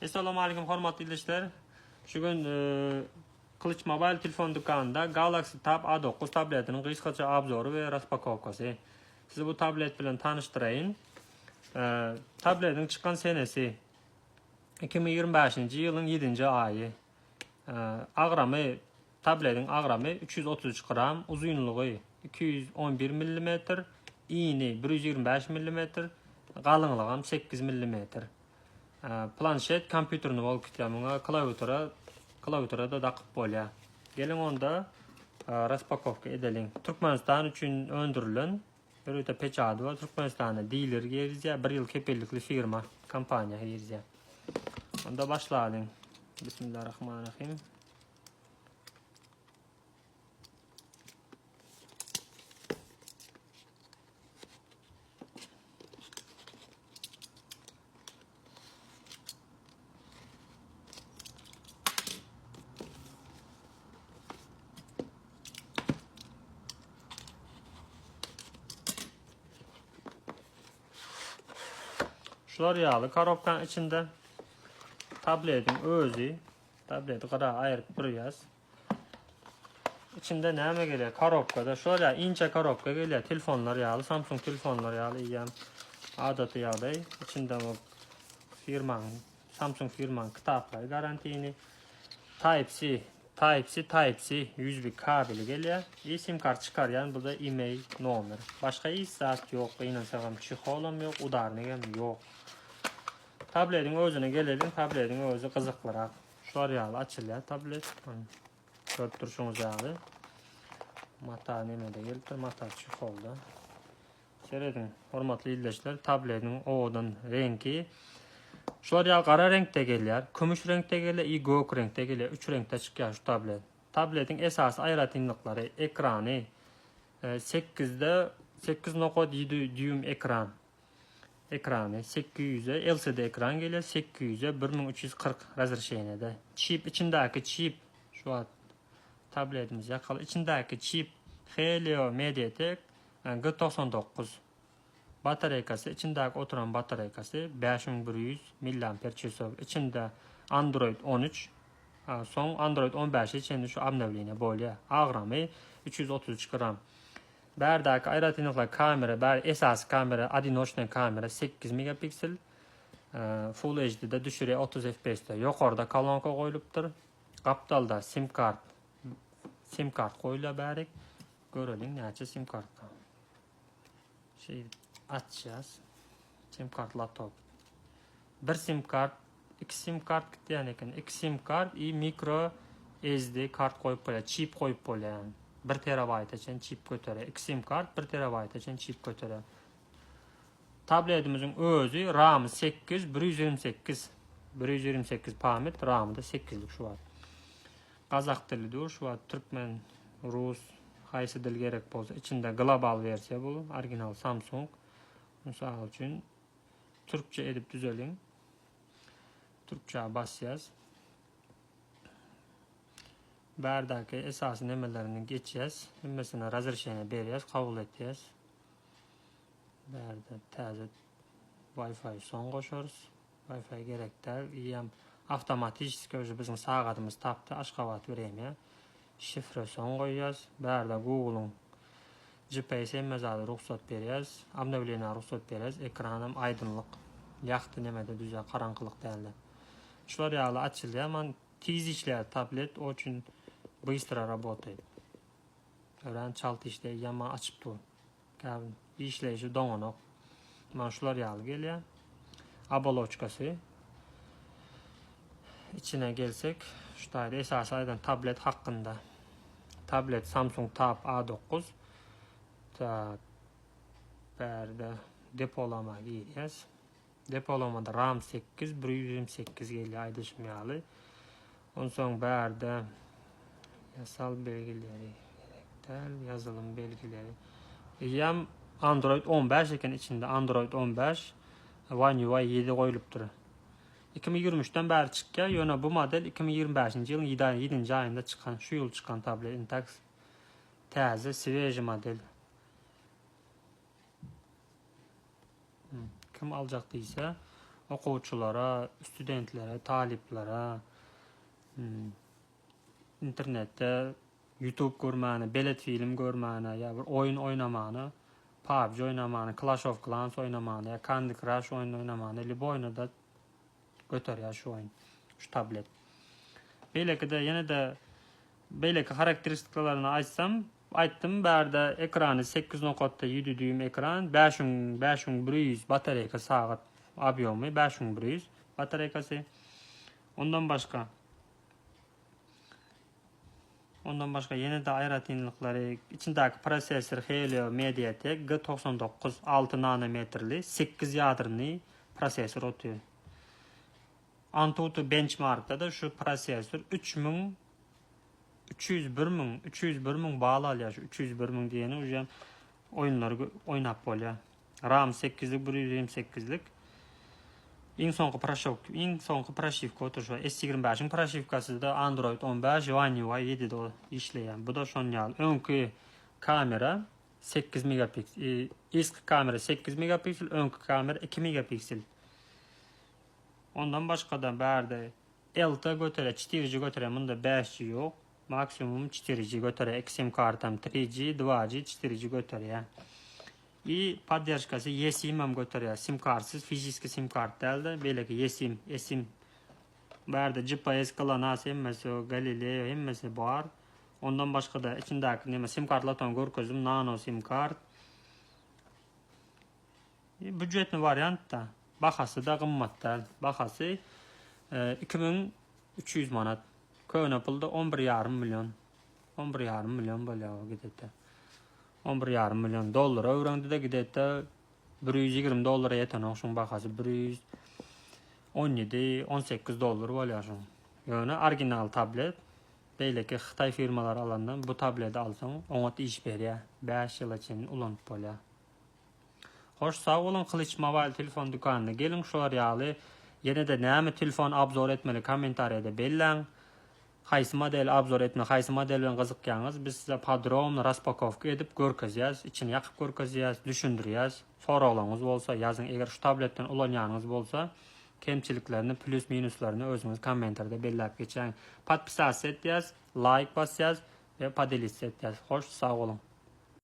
Assalamu alaykum hormatly izleyiciler. Şu gün Kılıç Mobile telefon dükkanında Galaxy Tab A9 tabletinin kısaca obzoru ve raspakovkası. Sizi bu tablet bilen tanıştırayım. Tabletin çıkan senesi 2025 yılın 7. ayı. Ağramı tabletin ağramı 333 gram, uzunluğu 211 mm, iğni 125 mm, kalınlığı 8 mm. Planshet kompüterini bol kitlamına klaviatura da takıp bolya. Gelin onda raspakovka edelim. Türkmenistan üçün öndürülen bir öte peçadı var. Türkmenistan'a dealer gerizya, bir yıl kepellikli firma, kampanya gerizya. Onda başlayalım. Bismillahirrahmanirrahim. Şular yağlı karobkanın içinde tabletin özü, tableti kadar ayırıp duruyoruz. İçinde neme geliyor? Karobkada şular ya ince karobka geliyor. Telefonlar yağlı, Samsung telefonlar yağlı, iyiyem adatı yağlı. İçinde o firmanın, Samsung firmanın kitapları garantini. Type-C 100 bir kabili geliyor. Sim kart çıkaryan burada e-mail, numara. Başka saat yok, inansam çikolom yok, udarnigem yok. Tabletin özüne gelelim. Tabletin özü kızıklırak. Şular yağlı açılıyor tablet. Görüp duruşunuz yağlı. Mata nemede gelip mata çikolda. Seyredin hormatlı izleyiciler, tabletin oğudan rengi. Şular ya qara renkte geliyor, kumuş renkte geliyor, gök renkte geliyor. 3 renkte çıkıyor şu tablet. Tabletin esas ayrıtınlıkları ekranı 8.7 düğüm ekran. Ekranı 800'e LCD ekran geliyor, 800'e 1340 rezerşeynede. Chip içindeki chip şu an tabletimiz yakalı. İçindeki chip Helio Mediatek G99. Bataryası içindeki oturan bataryası 5100 mAh. İçinde Android 13. Son Android 15 için şu amnevliğine böyle. Ağramı 333 gram. Berdaki ayrıtınlıkla kamera, esas kamera, adinoşnen kamera 8 megapiksel. Full HD'de düşürüyor 30 FPS'te. Yukarıda kolonka koyuluptur. Kaptalda sim kart koyuluyor bari. Görelim neçe sim kartta. Açacağız. Sim kart laptop. Bir sim kart, iki sim kart yani iki sim kart, micro SD kart koyup böyle, chip koyup böyle yani. 1 terabayt için chip götürüyor. 2 sim kart 1 terabayt için chip götürüyor. Tabletimizin özü RAM 8, 128 pamir, RAM'ı da 8'lik şu var. Kazak dilidir, şu var Türkmen, Rus, haysi dil gerek bolsa. İçinde global versiya bu, orijinal Samsung. Misal için Türkçe edip düzelin. Türkçe basacağız. Berdaki esas nemelerini geçeceğiz. Mesela rezervasyonu vereceğiz, kabul edeceğiz. Berde taze Wi-Fi son koşuyoruz. Wi-Fi gerek değil. İyiyem avtomatik gözü bizim saatimiz taptı. Aşkavat vereyim ya. Şifre son koyacağız. Berde Google'un GPS mezalı ruhsat vereceğiz. Abnevliğine ruhsat vereceğiz. Ekranım aydınlık. Yaktı nemede düzey karanlık değerli. Şular yağlı açılıyor ama tiz işler tablet o için bыстро работает. Öğren çaltı işte yama açıp dur. İşleyişi donanık. Ama şular yağlı geliyor. Abaloçkası. İçine gelsek şu da esas aydan tablet hakkında. Tablet Samsung Tab A9. Berde depolama gireceğiz. Depolamada RAM 8, 128 geliyor aydışım yağlı. Ondan sonra berde yasal belgeleri, yazılım belgeleri. Yam Android 15 iken içinde Android 15 One UI 7 koyulup durur. 2023'ten beri çıkıyor. Yine bu model 2025 yılın 7. ayında çıkan, şu yıl çıkan tablet Intex taze sveji model. Kim alacaktıysa Okuvchilara, studentlere, taliplere, internette YouTube görməni, belet film görməni, ya bir oyun oynamanı, PUBG oynamanı, Clash of Clans oynamanı, ya Candy Crush oynamanı, li bu oyunu da götür ya şu oyun, şu tablet. Belki de yine de belki karakteristiklerini aytdım, berde ekranı 8.7 düğüm ekran, 5100 batarya saat объемы, 5100 bataryası. Ondan başka yine de ayrıntılıkları içindeki prosesör Helio Mediatek G99 6 nanometrli 8 yadırlı prosesör otuyor. Antutu benchmark'ta da şu prosesör 301.000 bağlı alıyor. 301.000 diyeni hocam oyunları oynap oluyor. RAM 8'lik 128'lik. En sonki proşifka oturuşu S25'in proşifkası da Android 15 One UI 7'de işleyen. Bu da şon yal. Önkü kamera 8 megapiksel. Eski kamera 8 megapiksel, önkü kamera 2 megapiksel. Ondan başka da berde Elta götüre 4G götüre, bunda 5G yok. Maksimum 4G götüre, sim kartam 3G, 2G, 4G götüre. И поддержкасы eSIM götürüyor. Sim kartsız, fiziki sim kart değil, belki eSIM. Berde GPS kılanası emmesi, Galileo emmesi var. Ondan başka da içindeki sim kartlardan görkezim, nano sim kart. Bücretli variant da. Bakası da kımmat değil. Bakası 2300 manat. Köyün Apple'da 11,5 milyon. 11,5 milyon böyle gidetti. 11,5 milyon dolar öğrendi de gidetti. $120 yeten oşun bakası 117-18 dolar oluyor. Yani orijinal tablet. Belki Xitay firmalar alandan bu tableti alsan ona iş veriyor. 5 yıl için ulanıp oluyor. Hoş sağ olun, Kılıç Mobile telefon dükkanına gelin, şolar yağlı. Yine de neymi telefon abzor etmeli komentariyada belirlen. Qaysı model abzor etme, qaysı modelden kızıkyanız biz size padron raspakovka edip görkeziyaz, içini yakıp görkeziyaz, düşündüriyaz. Sorularınız bolsa yazın, eğer şu tabletten ulanyanınız bolsa kemçiliklerini, plus minuslarını özünüz komentarda belirlep geçen. Podpisas et yaz, like bas yaz ve podelis et yaz. Hoş sağ olun.